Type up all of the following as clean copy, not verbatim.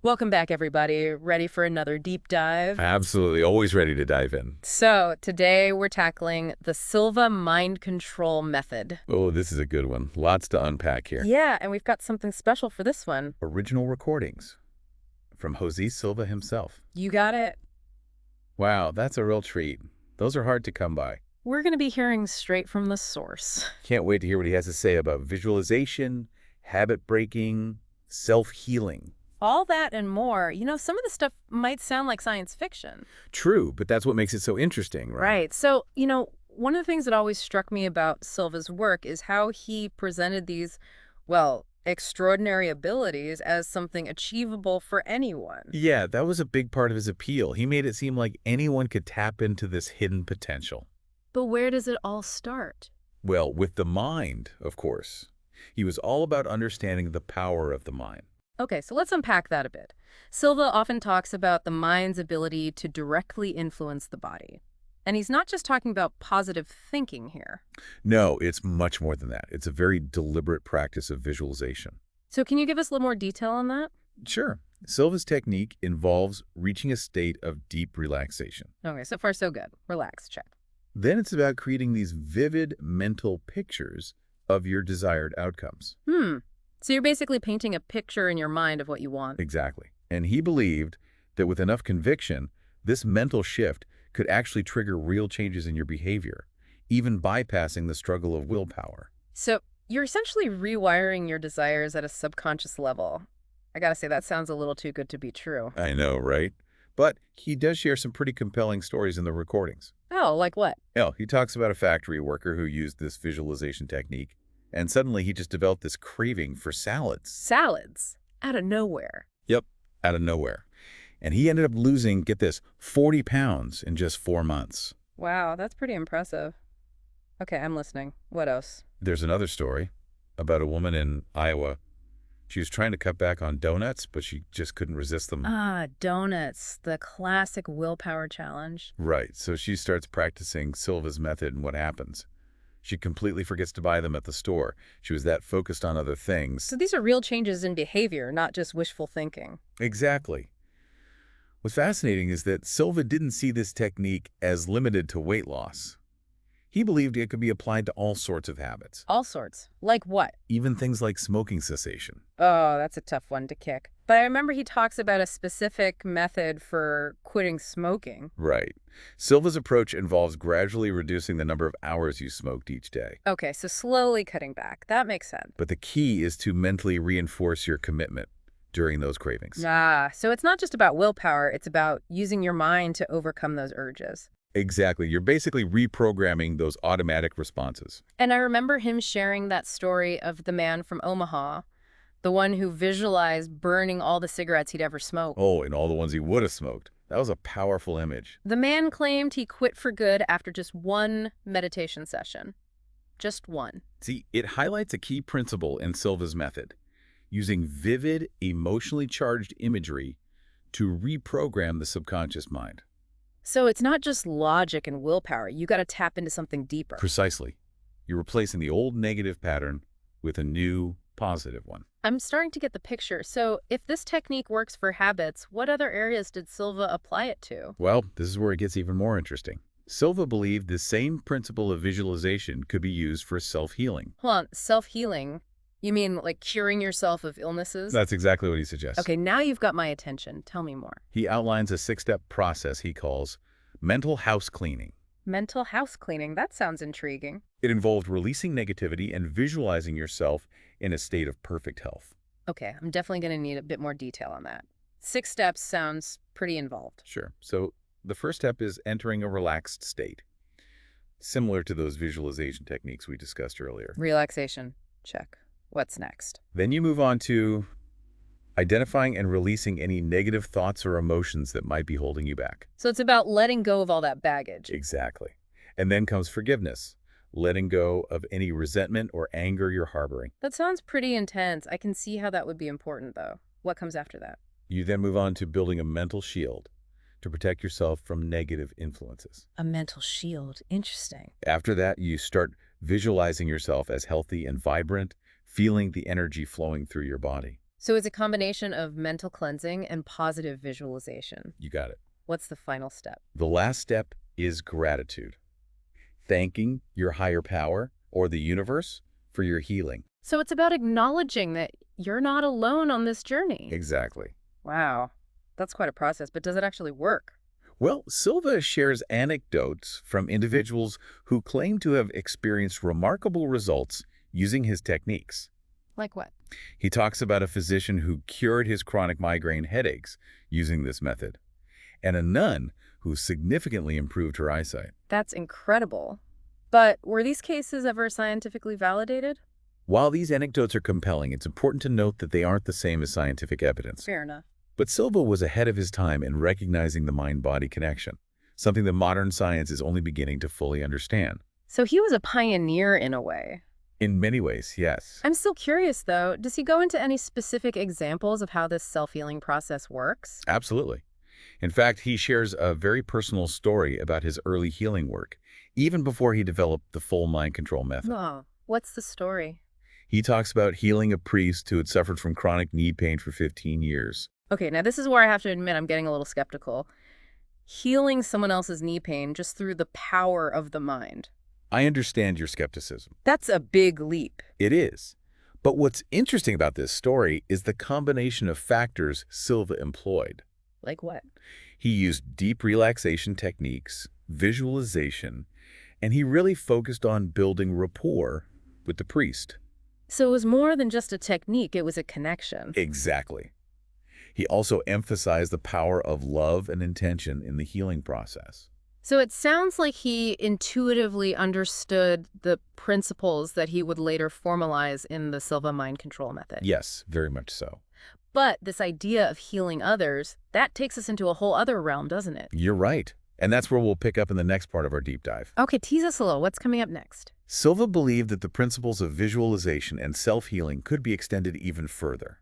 Welcome back, everybody. Ready for another deep dive? Absolutely. Always ready to dive in. So, today we're tackling the Silva Mind Control Method. Oh, this is a good one. Lots to unpack here. Yeah, and we've got something special for this one. Original recordings from José Silva himself. You got it. Wow, that's a real treat. Those are hard to come by. We're going to be hearing straight from the source. Can't wait to hear what he has to say about visualization, habit breaking, self-healing. All that and more. Some of the stuff might sound like science fiction. True, but that's what makes it so interesting, right? Right. So, one of the things that always struck me about Silva's work is how he presented these, well, extraordinary abilities as something achievable for anyone. Yeah, that was a big part of his appeal. He made it seem like anyone could tap into this hidden potential. But where does it all start? Well, with the mind, of course. He was all about understanding the power of the mind. Okay, so let's unpack that a bit. Silva often talks about the mind's ability to directly influence the body. And he's not just talking about positive thinking here. No, it's much more than that. It's a very deliberate practice of visualization. So can you give us a little more detail on that? Sure. Silva's technique involves reaching a state of deep relaxation. Okay, so far so good. Relax, check. Then it's about creating these vivid mental pictures of your desired outcomes. So you're basically painting a picture in your mind of what you want. Exactly. And he believed that with enough conviction, this mental shift could actually trigger real changes in your behavior, even bypassing the struggle of willpower. So you're essentially rewiring your desires at a subconscious level. I gotta say, that sounds a little too good to be true. I know, right? But he does share some pretty compelling stories in the recordings. Oh, like what? He talks about a factory worker who used this visualization technique, and suddenly he just developed this craving for salads. Salads. Out of nowhere. Yep, out of nowhere. And he ended up losing, get this, 40 pounds in just 4 months. Wow, that's pretty impressive. Okay, I'm listening. What else? There's another story about a woman in Iowa. She was trying to cut back on donuts, but she just couldn't resist them. Ah, donuts, the classic willpower challenge. Right, so she starts practicing Silva's method, and what happens? She completely forgets to buy them at the store. She was that focused on other things. So these are real changes in behavior, not just wishful thinking. Exactly. What's fascinating is that Silva didn't see this technique as limited to weight loss. He believed it could be applied to all sorts of habits, All sorts. Like what? even things like smoking cessation. Oh, that's a tough one to kick. But I remember he talks about a specific method for quitting smoking. Right. Silva's approach involves gradually reducing the number of hours you smoked each day. Okay, so slowly cutting back. That makes sense. But the key is to mentally reinforce your commitment during those cravings. Ah, so it's not just about willpower, it's about using your mind to overcome those urges. Exactly. You're basically reprogramming those automatic responses. And I remember him sharing that story of the man from Omaha, the one who visualized burning all the cigarettes he'd ever smoked. Oh, and all the ones he would have smoked. That was a powerful image. The man claimed he quit for good after just one meditation session. Just one. See, it highlights a key principle in Silva's method, using vivid, emotionally charged imagery to reprogram the subconscious mind. So it's not just logic and willpower. You got to tap into something deeper. Precisely. You're replacing the old negative pattern with a new positive one. I'm starting to get the picture. So if this technique works for habits, what other areas did Silva apply it to? Well, this is where it gets even more interesting. Silva believed the same principle of visualization could be used for self-healing. Hold on, self-healing? You mean like curing yourself of illnesses? That's exactly what he suggests. Okay, now you've got my attention. Tell me more. He outlines a 6-step process he calls mental house cleaning. Mental house cleaning. That sounds intriguing. It involved releasing negativity and visualizing yourself in a state of perfect health. Okay, I'm definitely going to need a bit more detail on that. 6 steps sounds pretty involved. Sure. So the first step is entering a relaxed state, similar to those visualization techniques we discussed earlier. Relaxation. Check. What's next? Then you move on to identifying and releasing any negative thoughts or emotions that might be holding you back. So it's about letting go of all that baggage. Exactly. And then comes forgiveness, letting go of any resentment or anger you're harboring. That sounds pretty intense. I can see how that would be important, though. What comes after that? You then move on to building a mental shield to protect yourself from negative influences. A mental shield. Interesting. After that, you start visualizing yourself as healthy and vibrant, feeling the energy flowing through your body. So it's a combination of mental cleansing and positive visualization. You got it. What's the final step? The last step is gratitude. Thanking your higher power or the universe for your healing. So it's about acknowledging that you're not alone on this journey. Exactly. Wow, that's quite a process, but does it actually work? Well, Silva shares anecdotes from individuals who claim to have experienced remarkable results using his techniques. Like what? He talks about a physician who cured his chronic migraine headaches using this method, and a nun who significantly improved her eyesight. That's incredible. But were these cases ever scientifically validated? While these anecdotes are compelling, it's important to note that they aren't the same as scientific evidence. Fair enough. But Silva was ahead of his time in recognizing the mind-body connection, something that modern science is only beginning to fully understand. So he was a pioneer in a way. In many ways, yes. I'm still curious, though. Does he go into any specific examples of how this self-healing process works? Absolutely. In fact, he shares a very personal story about his early healing work, even before he developed the full mind control method. Oh, what's the story? He talks about healing a priest who had suffered from chronic knee pain for 15 years. Okay, now this is where I have to admit I'm getting a little skeptical. Healing someone else's knee pain just through the power of the mind. I understand your skepticism. That's a big leap. It is. But what's interesting about this story is the combination of factors Silva employed. Like what? He used deep relaxation techniques, visualization, and he really focused on building rapport with the priest. So it was more than just a technique, it was a connection. Exactly. He also emphasized the power of love and intention in the healing process. So it sounds like he intuitively understood the principles that he would later formalize in the Silva Mind Control Method. Yes, very much so. But this idea of healing others, that takes us into a whole other realm, doesn't it? You're right. And that's where we'll pick up in the next part of our deep dive. Okay, tease us a little. What's coming up next? Silva believed that the principles of visualization and self-healing could be extended even further,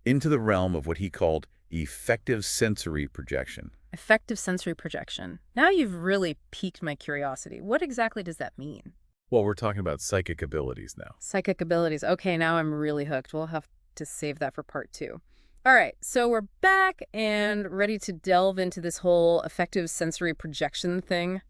into the realm of what he called effective sensory projection. Effective sensory projection. Now you've really piqued my curiosity. What exactly does that mean? Well, we're talking about psychic abilities now. Psychic abilities. Okay, now I'm really hooked. We'll have to save that for part 2. All right, so we're back and ready to delve into this whole effective sensory projection thing.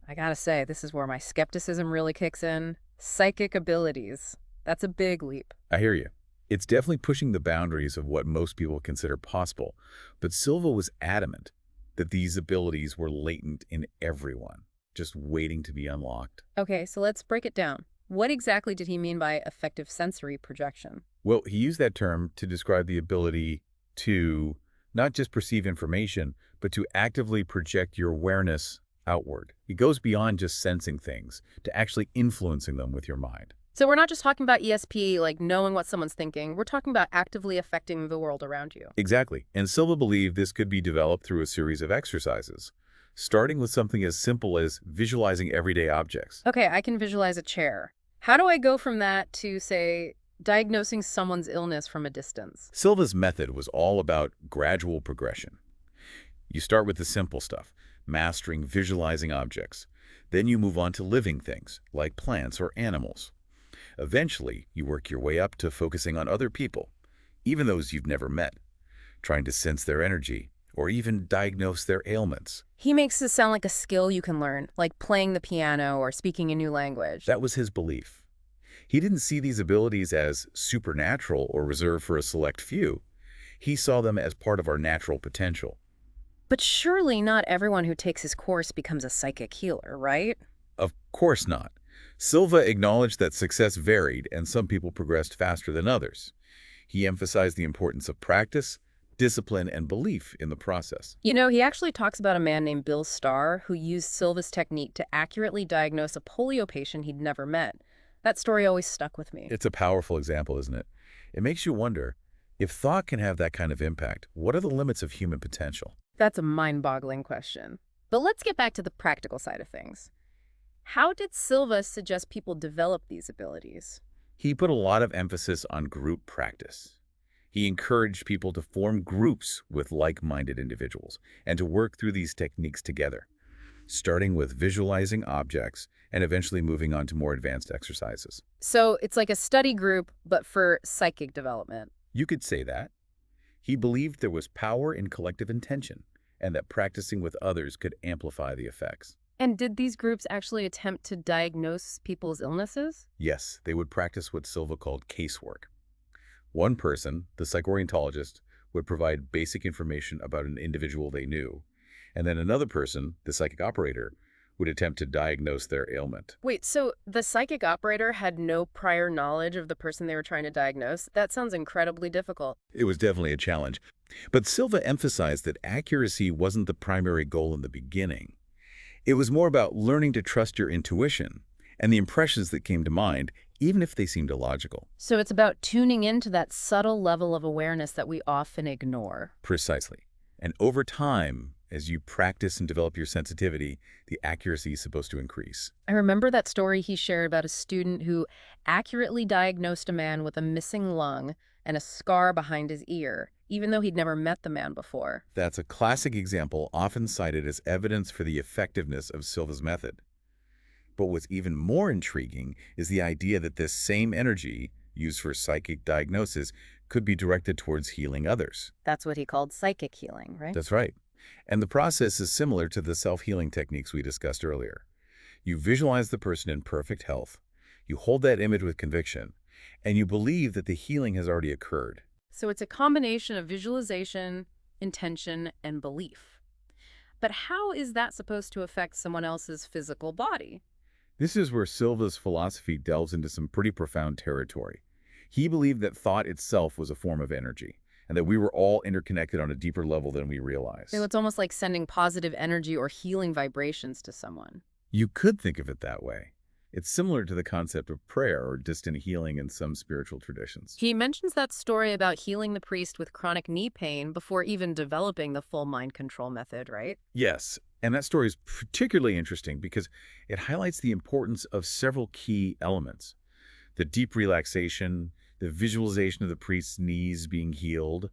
I gotta say, this is where my skepticism really kicks in. Psychic abilities. That's a big leap. I hear you. It's definitely pushing the boundaries of what most people consider possible, but Silva was adamant that these abilities were latent in everyone, just waiting to be unlocked. Okay, so let's break it down. What exactly did he mean by effective sensory projection? Well, he used that term to describe the ability to not just perceive information, but to actively project your awareness outward. It goes beyond just sensing things, to actually influencing them with your mind. So we're not just talking about ESP, like knowing what someone's thinking. We're talking about actively affecting the world around you. Exactly. And Silva believed this could be developed through a series of exercises, starting with something as simple as visualizing everyday objects. Okay, I can visualize a chair. How do I go from that to, say, diagnosing someone's illness from a distance? Silva's method was all about gradual progression. You start with the simple stuff, mastering visualizing objects. Then you move on to living things, like plants or animals. Eventually, you work your way up to focusing on other people, even those you've never met, trying to sense their energy or even diagnose their ailments. He makes this sound like a skill you can learn, like playing the piano or speaking a new language. That was his belief. He didn't see these abilities as supernatural or reserved for a select few. He saw them as part of our natural potential. But surely not everyone who takes his course becomes a psychic healer, right? Of course not. Silva acknowledged that success varied and some people progressed faster than others. He emphasized the importance of practice, discipline, and belief in the process. You know, he actually talks about a man named Bill Starr who used Silva's technique to accurately diagnose a polio patient he'd never met. That story always stuck with me. It's a powerful example, isn't it? It makes you wonder, if thought can have that kind of impact, what are the limits of human potential? That's a mind-boggling question. But let's get back to the practical side of things. How did Silva suggest people develop these abilities? He put a lot of emphasis on group practice. He encouraged people to form groups with like-minded individuals and to work through these techniques together, starting with visualizing objects and eventually moving on to more advanced exercises. So it's like a study group, but for psychic development. You could say that. He believed there was power in collective intention, and that practicing with others could amplify the effects. And did these groups actually attempt to diagnose people's illnesses? Yes, they would practice what Silva called casework. One person, the psychoorientologist, would provide basic information about an individual they knew, and then another person, the psychic operator, would attempt to diagnose their ailment. Wait, so the psychic operator had no prior knowledge of the person they were trying to diagnose? That sounds incredibly difficult. It was definitely a challenge. But Silva emphasized that accuracy wasn't the primary goal in the beginning. It was more about learning to trust your intuition and the impressions that came to mind, even if they seemed illogical. So it's about tuning into that subtle level of awareness that we often ignore. Precisely. And over time, as you practice and develop your sensitivity, the accuracy is supposed to increase. I remember that story he shared about a student who accurately diagnosed a man with a missing lung and a scar behind his ear, even though he'd never met the man before. That's a classic example often cited as evidence for the effectiveness of Silva's method. But what's even more intriguing is the idea that this same energy, used for psychic diagnosis, could be directed towards healing others. That's what he called psychic healing, right? That's right. And the process is similar to the self-healing techniques we discussed earlier. You visualize the person in perfect health, you hold that image with conviction, and you believe that the healing has already occurred. So it's a combination of visualization, intention, and belief. But how is that supposed to affect someone else's physical body? This is where Silva's philosophy delves into some pretty profound territory. He believed that thought itself was a form of energy, and that we were all interconnected on a deeper level than we realize. So it's almost like sending positive energy or healing vibrations to someone. You could think of it that way. It's similar to the concept of prayer or distant healing in some spiritual traditions. He mentions that story about healing the priest with chronic knee pain before even developing the full mind control method, right? Yes, and that story is particularly interesting because it highlights the importance of several key elements. The deep relaxation, the visualization of the priest's knees being healed,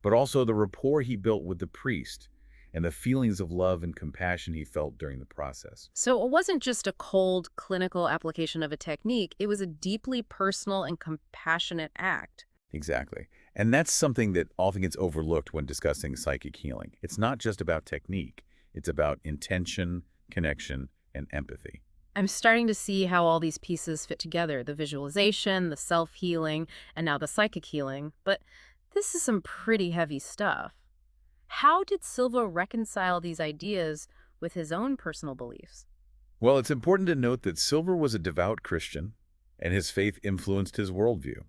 but also the rapport he built with the priest and the feelings of love and compassion he felt during the process. So it wasn't just a cold clinical application of a technique, it was a deeply personal and compassionate act. Exactly. And that's something that often gets overlooked when discussing psychic healing. It's not just about technique. It's about intention, connection, and empathy. I'm starting to see how all these pieces fit together, the visualization, the self-healing, and now the psychic healing. But this is some pretty heavy stuff. How did Silva reconcile these ideas with his own personal beliefs? Well, it's important to note that Silver was a devout Christian, and his faith influenced his worldview.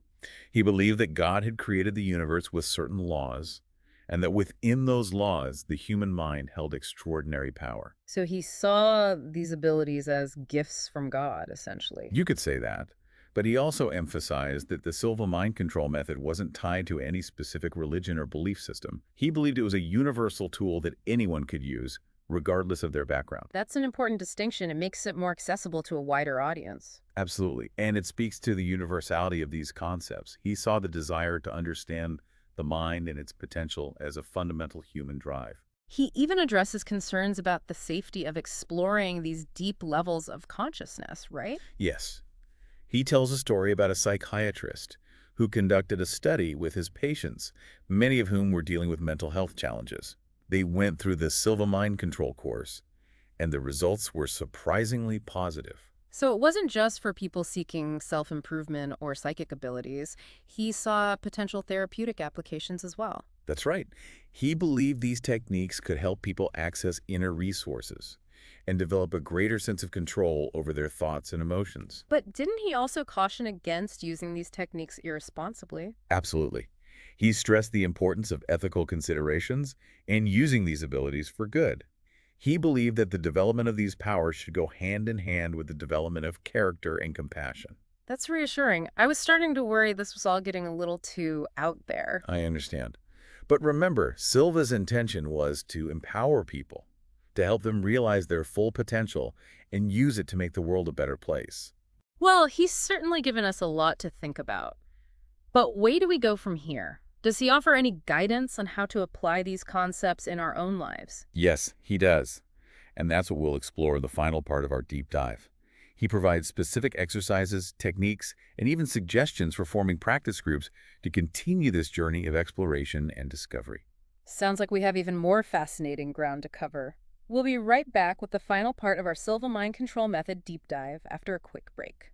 He believed that God had created the universe with certain laws, and that within those laws, the human mind held extraordinary power. So he saw these abilities as gifts from God, essentially. You could say that, but he also emphasized that the Silva Mind Control Method wasn't tied to any specific religion or belief system. He believed it was a universal tool that anyone could use, regardless of their background. That's an important distinction. It makes it more accessible to a wider audience. Absolutely, and it speaks to the universality of these concepts. He saw the desire to understand the mind and its potential as a fundamental human drive. He even addresses concerns about the safety of exploring these deep levels of consciousness, right? Yes. He tells a story about a psychiatrist who conducted a study with his patients, many of whom were dealing with mental health challenges. They went through the Silva Mind Control course, and the results were surprisingly positive. So it wasn't just for people seeking self-improvement or psychic abilities. He saw potential therapeutic applications as well. That's right. He believed these techniques could help people access inner resources and develop a greater sense of control over their thoughts and emotions. But didn't he also caution against using these techniques irresponsibly? Absolutely. He stressed the importance of ethical considerations and using these abilities for good. He believed that the development of these powers should go hand in hand with the development of character and compassion. That's reassuring. I was starting to worry this was all getting a little too out there. I understand. But remember, Silva's intention was to empower people, to help them realize their full potential and use it to make the world a better place. Well, he's certainly given us a lot to think about. But where do we go from here? Does he offer any guidance on how to apply these concepts in our own lives? Yes, he does. And that's what we'll explore in the final part of our deep dive. He provides specific exercises, techniques, and even suggestions for forming practice groups to continue this journey of exploration and discovery. Sounds like we have even more fascinating ground to cover. We'll be right back with the final part of our Silva Mind Control Method deep dive after a quick break.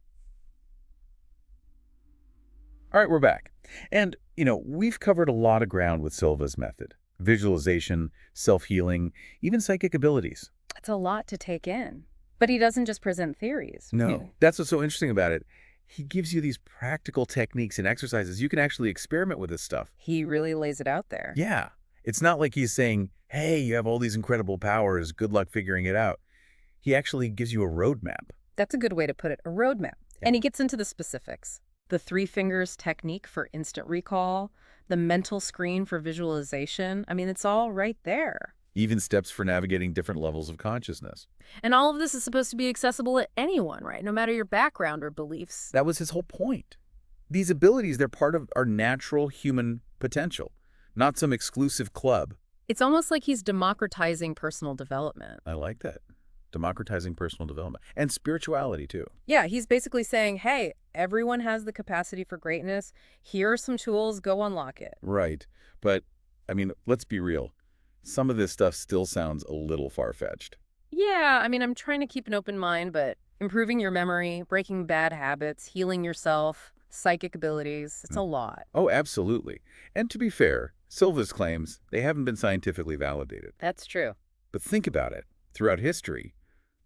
All right, we're back. And, we've covered a lot of ground with Silva's method. Visualization, self-healing, even psychic abilities. It's a lot to take in. But he doesn't just present theories. No, that's what's so interesting about it. He gives you these practical techniques and exercises. You can actually experiment with this stuff. He really lays it out there. Yeah. It's not like he's saying, hey, you have all these incredible powers. Good luck figuring it out. He actually gives you a roadmap. That's a good way to put it, a roadmap. Yeah. And he gets into the specifics. The 3 fingers technique for instant recall, the mental screen for visualization. I mean, it's all right there. Even steps for navigating different levels of consciousness. And all of this is supposed to be accessible to anyone, right? No matter your background or beliefs. That was his whole point. These abilities, they're part of our natural human potential, not some exclusive club. It's almost like he's democratizing personal development. I like that. Democratizing personal development. And spirituality, too. Yeah, he's basically saying, hey, everyone has the capacity for greatness. Here are some tools. Go unlock it. Right. But, let's be real. Some of this stuff still sounds a little far-fetched. Yeah, I'm trying to keep an open mind, but improving your memory, breaking bad habits, healing yourself, psychic abilities, it's a lot. Oh, absolutely. And to be fair, Silva's claims, they haven't been scientifically validated. That's true. But think about it. Throughout history,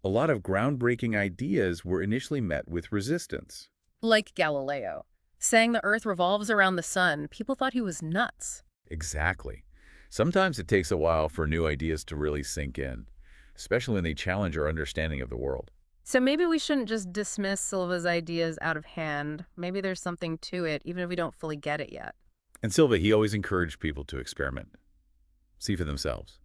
a lot of groundbreaking ideas were initially met with resistance. Like Galileo, saying the Earth revolves around the sun, people thought he was nuts. Exactly. Sometimes it takes a while for new ideas to really sink in, especially when they challenge our understanding of the world. So maybe we shouldn't just dismiss Silva's ideas out of hand. Maybe there's something to it, even if we don't fully get it yet. And Silva, he always encouraged people to experiment, see for themselves.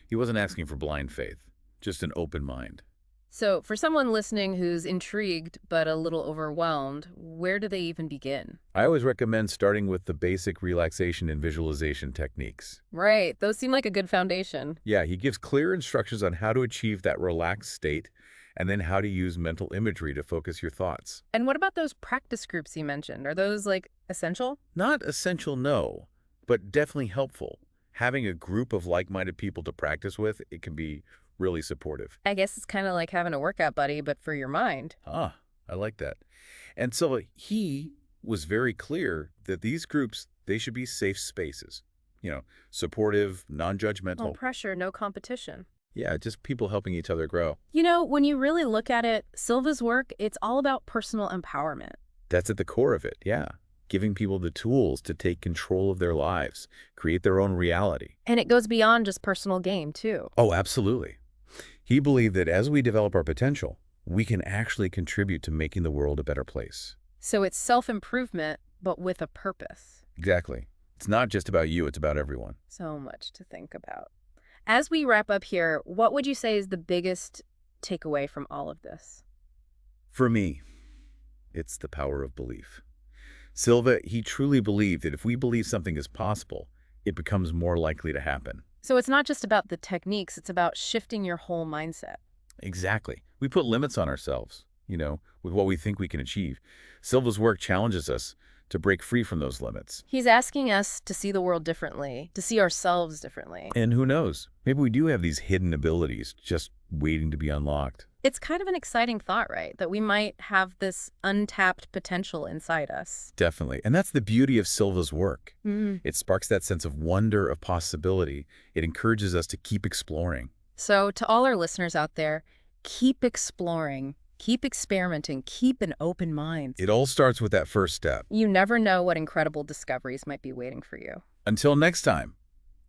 He wasn't asking for blind faith, just an open mind. So for someone listening who's intrigued but a little overwhelmed, where do they even begin? I always recommend starting with the basic relaxation and visualization techniques. Right. Those seem like a good foundation. Yeah, he gives clear instructions on how to achieve that relaxed state and then how to use mental imagery to focus your thoughts. And what about those practice groups you mentioned? Are those, essential? Not essential, no, but definitely helpful. Having a group of like-minded people to practice with, it can be really supportive. I guess it's kind of like having a workout buddy, but for your mind. Ah, I like that. And so he was very clear that these groups, they should be safe spaces. Supportive, non-judgmental. No pressure, no competition. Yeah, just people helping each other grow. When you really look at it, Silva's work, it's all about personal empowerment. That's at the core of it, yeah. Giving people the tools to take control of their lives, create their own reality. And it goes beyond just personal gain, too. Oh, absolutely. He believed that as we develop our potential, we can actually contribute to making the world a better place. So it's self-improvement, but with a purpose. Exactly. It's not just about you, it's about everyone. So much to think about. As we wrap up here, what would you say is the biggest takeaway from all of this? For me, it's the power of belief. Silva, he truly believed that if we believe something is possible, it becomes more likely to happen. So it's not just about the techniques, it's about shifting your whole mindset. Exactly. We put limits on ourselves, with what we think we can achieve. Silva's work challenges us to break free from those limits. He's asking us to see the world differently, to see ourselves differently. And who knows? Maybe we do have these hidden abilities just waiting to be unlocked. It's kind of an exciting thought, right? That we might have this untapped potential inside us. Definitely. And that's the beauty of Silva's work. It sparks that sense of wonder, of possibility. It encourages us to keep exploring. So to all our listeners out there, keep exploring, keep experimenting, keep an open mind. It all starts with that first step. You never know what incredible discoveries might be waiting for you. Until next time,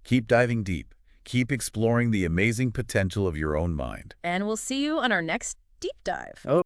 keep diving deep. Keep exploring the amazing potential of your own mind. And we'll see you on our next deep dive. Oh.